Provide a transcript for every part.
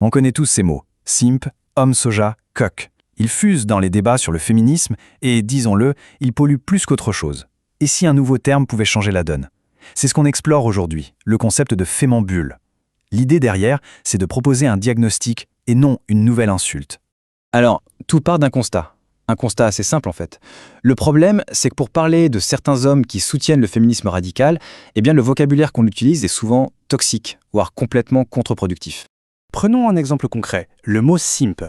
On connaît tous ces mots. Simp, homme soja, coq. Ils fusent dans les débats sur le féminisme et, disons-le, ils polluent plus qu'autre chose. Et si un nouveau terme pouvait changer la donne? C'est ce qu'on explore aujourd'hui, le concept de fémambule. L'idée derrière, c'est de proposer un diagnostic et non une nouvelle insulte. Alors, tout part d'un constat. Un constat assez simple en fait. Le problème, c'est que pour parler de certains hommes qui soutiennent le féminisme radical, eh bien le vocabulaire qu'on utilise est souvent toxique, voire complètement contre-productif. Prenons un exemple concret, le mot simp.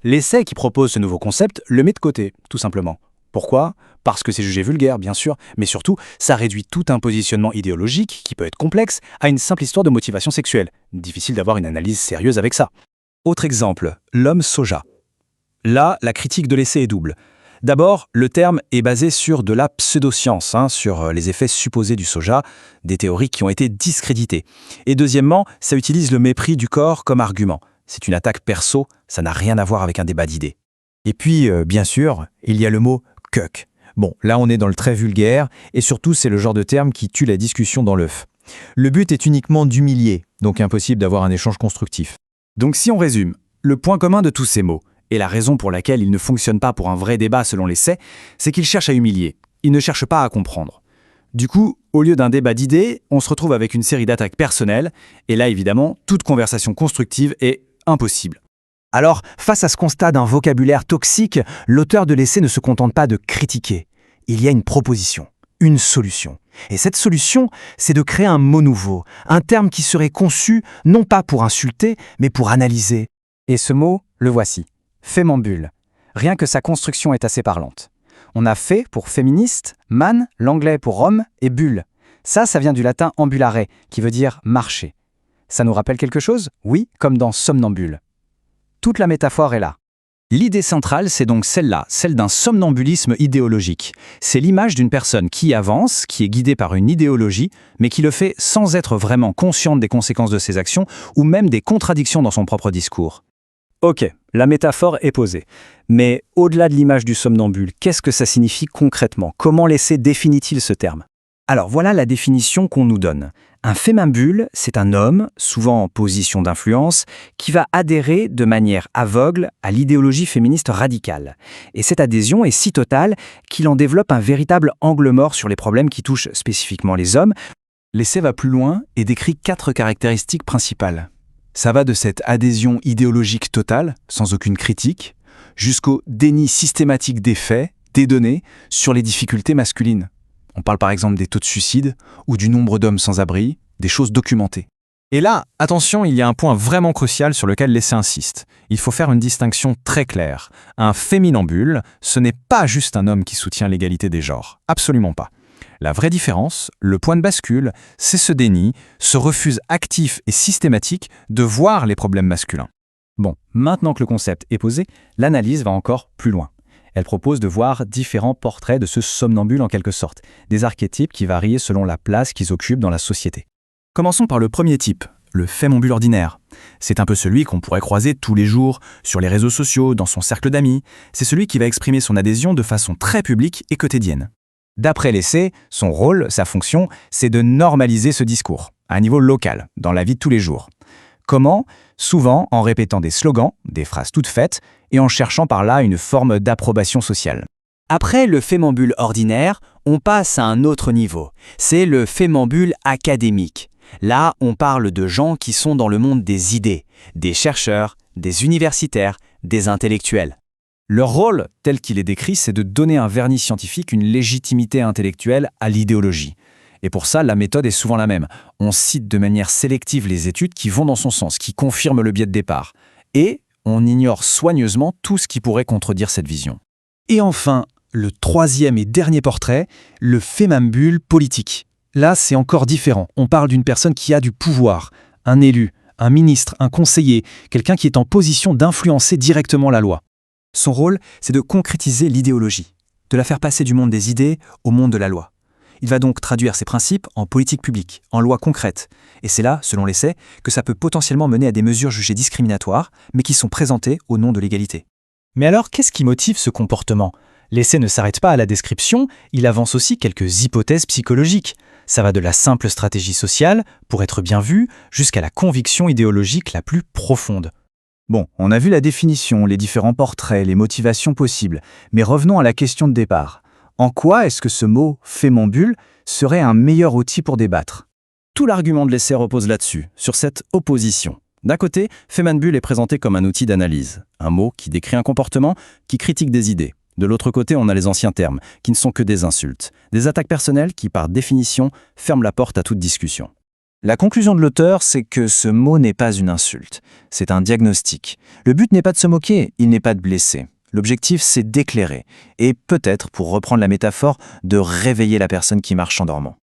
L'essai qui propose ce nouveau concept le met de côté, tout simplement. Pourquoi? Parce que c'est jugé vulgaire, bien sûr, mais surtout, ça réduit tout un positionnement idéologique, qui peut être complexe, à une simple histoire de motivation sexuelle. Difficile d'avoir une analyse sérieuse avec ça. Autre exemple, l'homme soja. Là, la critique de l'essai est double. D'abord, le terme est basé sur de la pseudoscience, sur les effets supposés du soja, des théories qui ont été discréditées. Et deuxièmement, ça utilise le mépris du corps comme argument. C'est une attaque perso, ça n'a rien à voir avec un débat d'idées. Et puis, bien sûr, il y a le mot « cuck ». Bon, là on est dans le très vulgaire, et surtout c'est le genre de terme qui tue la discussion dans l'œuf. Le but est uniquement d'humilier, donc impossible d'avoir un échange constructif. Donc si on résume, le point commun de tous ces mots, et la raison pour laquelle ils ne fonctionnent pas pour un vrai débat selon l'essai, c'est qu'ils cherchent à humilier. Ils ne cherchent pas à comprendre. Du coup, au lieu d'un débat d'idées, on se retrouve avec une série d'attaques personnelles, et là évidemment, toute conversation constructive est impossible. Alors, face à ce constat d'un vocabulaire toxique, l'auteur de l'essai ne se contente pas de critiquer. Il y a une proposition, une solution. Et cette solution, c'est de créer un mot nouveau, un terme qui serait conçu non pas pour insulter, mais pour analyser. Et ce mot, le voici. Fémambule. Rien que sa construction est assez parlante. On a fait pour féministe, man, l'anglais pour homme, et bulle. Ça vient du latin ambulare, qui veut dire marcher. Ça nous rappelle quelque chose? Oui, comme dans somnambule. Toute la métaphore est là. L'idée centrale, c'est donc celle-là, celle d'un somnambulisme idéologique. C'est l'image d'une personne qui avance, qui est guidée par une idéologie, mais qui le fait sans être vraiment consciente des conséquences de ses actions ou même des contradictions dans son propre discours. Ok, la métaphore est posée. Mais au-delà de l'image du somnambule, qu'est-ce que ça signifie concrètement? Comment l'essai définit-il ce terme? Alors voilà la définition qu'on nous donne. Un fémambule, c'est un homme, souvent en position d'influence, qui va adhérer de manière aveugle à l'idéologie féministe radicale. Et cette adhésion est si totale qu'il en développe un véritable angle mort sur les problèmes qui touchent spécifiquement les hommes. L'essai va plus loin et décrit 4 caractéristiques principales. Ça va de cette adhésion idéologique totale, sans aucune critique, jusqu'au déni systématique des faits, des données, sur les difficultés masculines. On parle par exemple des taux de suicide ou du nombre d'hommes sans abri, des choses documentées. Et là, attention, il y a un point vraiment crucial sur lequel l'essai insiste. Il faut faire une distinction très claire. Un féminambule, ce n'est pas juste un homme qui soutient l'égalité des genres. Absolument pas. La vraie différence, le point de bascule, c'est ce déni, ce refus actif et systématique de voir les problèmes masculins. Bon, maintenant que le concept est posé, l'analyse va encore plus loin. Elle propose de voir différents portraits de ce somnambule en quelque sorte, des archétypes qui varient selon la place qu'ils occupent dans la société. Commençons par le premier type, le fémambule ordinaire. C'est un peu celui qu'on pourrait croiser tous les jours, sur les réseaux sociaux, dans son cercle d'amis. C'est celui qui va exprimer son adhésion de façon très publique et quotidienne. D'après l'essai, son rôle, sa fonction, c'est de normaliser ce discours, à un niveau local, dans la vie de tous les jours. Comment? Souvent en répétant des slogans, des phrases toutes faites, et en cherchant par là une forme d'approbation sociale. Après le fémambule ordinaire, on passe à un autre niveau. C'est le fémambule académique. Là, on parle de gens qui sont dans le monde des idées, des chercheurs, des universitaires, des intellectuels. Leur rôle, tel qu'il est décrit, c'est de donner un vernis scientifique, une légitimité intellectuelle à l'idéologie. Et pour ça, la méthode est souvent la même. On cite de manière sélective les études qui vont dans son sens, qui confirment le biais de départ. Et on ignore soigneusement tout ce qui pourrait contredire cette vision. Et enfin, le troisième et dernier portrait, le fémambule politique. Là, c'est encore différent. On parle d'une personne qui a du pouvoir, un élu, un ministre, un conseiller, quelqu'un qui est en position d'influencer directement la loi. Son rôle, c'est de concrétiser l'idéologie, de la faire passer du monde des idées au monde de la loi. Il va donc traduire ses principes en politique publique, en loi concrète. Et c'est là, selon l'essai, que ça peut potentiellement mener à des mesures jugées discriminatoires, mais qui sont présentées au nom de l'égalité. Mais alors, qu'est-ce qui motive ce comportement? L'essai ne s'arrête pas à la description, il avance aussi quelques hypothèses psychologiques. Ça va de la simple stratégie sociale, pour être bien vu, jusqu'à la conviction idéologique la plus profonde. Bon, on a vu la définition, les différents portraits, les motivations possibles, mais revenons à la question de départ. En quoi est-ce que ce mot « fémambule » serait un meilleur outil pour débattre? Tout l'argument de l'essai repose là-dessus, sur cette opposition. D'un côté, fémambule est présenté comme un outil d'analyse, un mot qui décrit un comportement, qui critique des idées. De l'autre côté, on a les anciens termes, qui ne sont que des insultes, des attaques personnelles qui, par définition, ferment la porte à toute discussion. La conclusion de l'auteur, c'est que ce mot n'est pas une insulte, c'est un diagnostic. Le but n'est pas de se moquer, il n'est pas de blesser. L'objectif, c'est d'éclairer, et peut-être, pour reprendre la métaphore, de réveiller la personne qui marche en dormant.